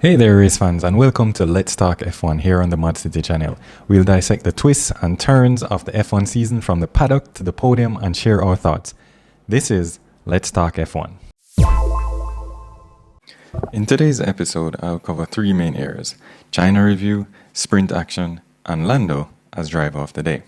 Hey there, race fans, and welcome to Let's Talk F1 here on the ModzCity channel. We'll dissect the twists and turns of the F1 season from the paddock to the podium and share our thoughts. This is Let's Talk F1. In today's episode, I'll cover three main areas: China review, sprint action, and Lando as driver of the day.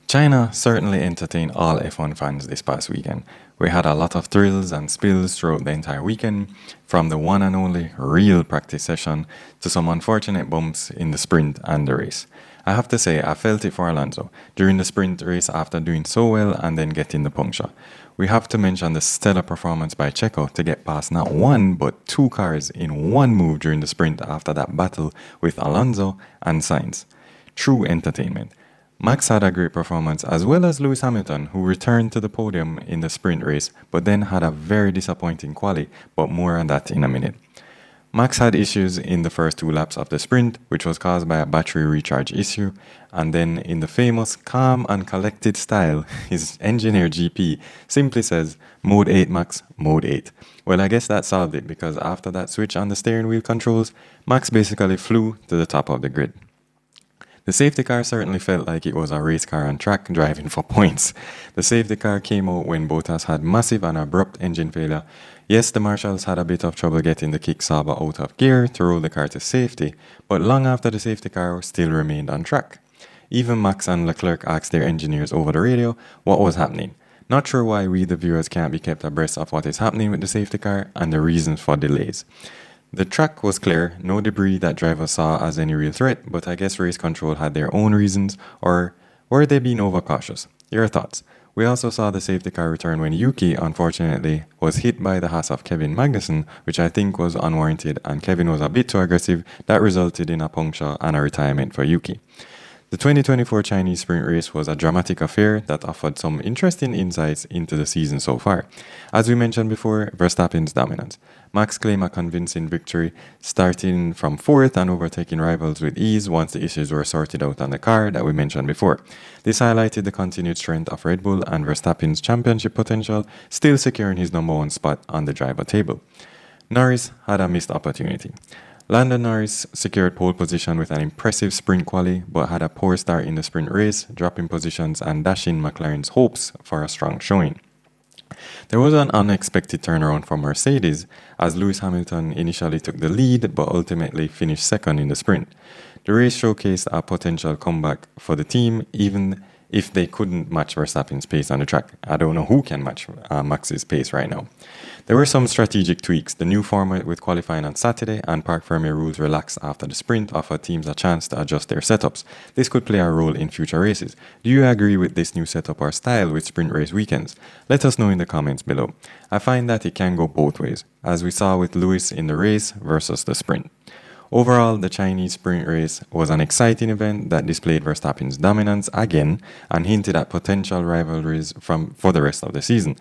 China certainly entertained all F1 fans this past weekend. We had a lot of thrills and spills throughout the entire weekend, from the one and only real practice session to some unfortunate bumps in the sprint and the race. I have to say, I felt it for Alonso during the sprint race after doing so well and then getting the puncture. We have to mention the stellar performance by Checo to get past not one but two cars in one move during the sprint after that battle with Alonso and Sainz. True entertainment. Max had a great performance, as well as Lewis Hamilton, who returned to the podium in the sprint race but then had a very disappointing quali, but more on that in a minute. Max had issues in the first two laps of the sprint, which was caused by a battery recharge issue, and then in the famous calm and collected style, his engineer GP simply says, "Mode 8 Max, Mode 8. Well, I guess that solved it, because after that switch on the steering wheel controls, Max basically flew to the top of the grid. The safety car certainly felt like it was a race car on track driving for points. The safety car came out when Bottas had massive and abrupt engine failure. Yes, the marshals had a bit of trouble getting the kick Sauber out of gear to roll the car to safety, but long after the safety car still remained on track. Even Max and Leclerc asked their engineers over the radio what was happening. Not sure why we the viewers can't be kept abreast of what is happening with the safety car and the reasons for delays. The track was clear, no debris that drivers saw as any real threat, but I guess race control had their own reasons, or were they being overcautious? Your thoughts? We also saw the safety car return when Yuki, unfortunately, was hit by the Haas of Kevin Magnussen, which I think was unwarranted, and Kevin was a bit too aggressive. That resulted in a puncture and a retirement for Yuki. The 2024 Chinese sprint race was a dramatic affair that offered some interesting insights into the season so far. As we mentioned before, Verstappen's dominance. Max claimed a convincing victory, starting from fourth and overtaking rivals with ease once the issues were sorted out on the car that we mentioned before. This highlighted the continued strength of Red Bull and Verstappen's championship potential, still securing his number one spot on the driver table. Norris had a missed opportunity. Lando Norris secured pole position with an impressive sprint quali, but had a poor start in the sprint race, dropping positions and dashing McLaren's hopes for a strong showing. There was an unexpected turnaround for Mercedes, as Lewis Hamilton initially took the lead but ultimately finished second in the sprint. The race showcased a potential comeback for the team, even if they couldn't match Verstappen's pace on the track. I don't know who can match Max's pace right now. There were some strategic tweaks. The new format with qualifying on Saturday and Parc Fermé rules relaxed after the sprint offered teams a chance to adjust their setups. This could play a role in future races. Do you agree with this new setup or style with sprint race weekends? Let us know in the comments below. I find that it can go both ways, as we saw with Lewis in the race versus the sprint. Overall, the Chinese sprint race was an exciting event that displayed Verstappen's dominance again and hinted at potential rivalries for the rest of the season.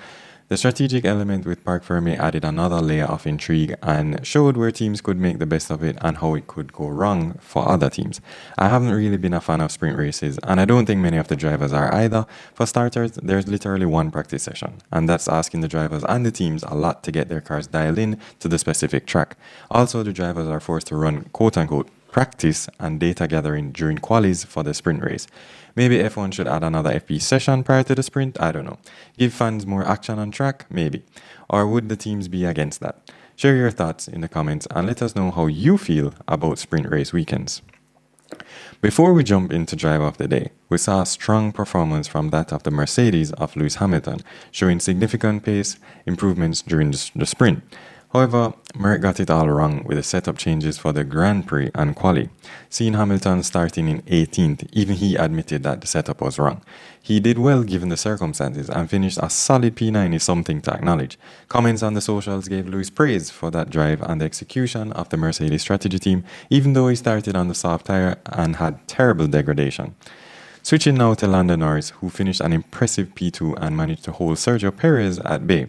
The strategic element with Parc Fermé added another layer of intrigue and showed where teams could make the best of it and how it could go wrong for other teams. I haven't really been a fan of sprint races, and I don't think many of the drivers are either. For starters, there's literally one practice session, and that's asking the drivers and the teams a lot to get their cars dialed in to the specific track. Also, the drivers are forced to run quote-unquote practice and data gathering during qualies for the sprint race. Maybe F1 should add another FP session prior to the sprint, I don't know. Give fans more action on track, maybe. Or would the teams be against that? Share your thoughts in the comments and let us know how you feel about sprint race weekends. Before we jump into driver of the day, we saw a strong performance from that of the Mercedes of Lewis Hamilton, showing significant pace improvements during the sprint. However, Merck got it all wrong with the setup changes for the Grand Prix and Quali. Seeing Hamilton starting in 18th, even he admitted that the setup was wrong. He did well given the circumstances and finished a solid P9 is something to acknowledge. Comments on the socials gave Lewis praise for that drive and the execution of the Mercedes strategy team, even though he started on the soft tire and had terrible degradation. Switching now to Lando Norris, who finished an impressive P2 and managed to hold Sergio Perez at bay.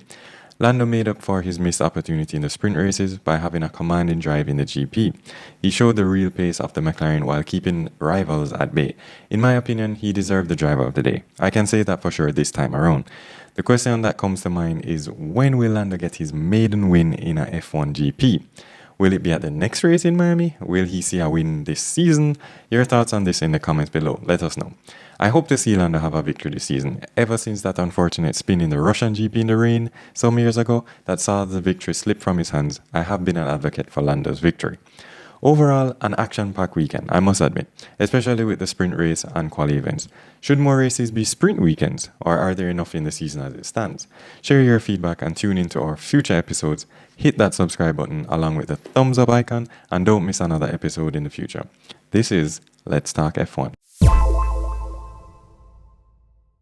Lando made up for his missed opportunity in the sprint races by having a commanding drive in the GP. He showed the real pace of the McLaren while keeping rivals at bay. In my opinion, he deserved the driver of the day. I can say that for sure this time around. The question that comes to mind is, when will Lando get his maiden win in a F1 GP? Will it be at the next race in Miami? Will he see a win this season? Your thoughts on this in the comments below. Let us know. I hope to see Lando have a victory this season. Ever since that unfortunate spin in the Russian GP in the rain some years ago that saw the victory slip from his hands, I have been an advocate for Lando's victory. Overall, an action-packed weekend, I must admit, especially with the sprint race and quali events. Should more races be sprint weekends, or are there enough in the season as it stands? Share your feedback and tune into our future episodes. Hit that subscribe button along with the thumbs up icon, and don't miss another episode in the future. This is Let's Talk F1.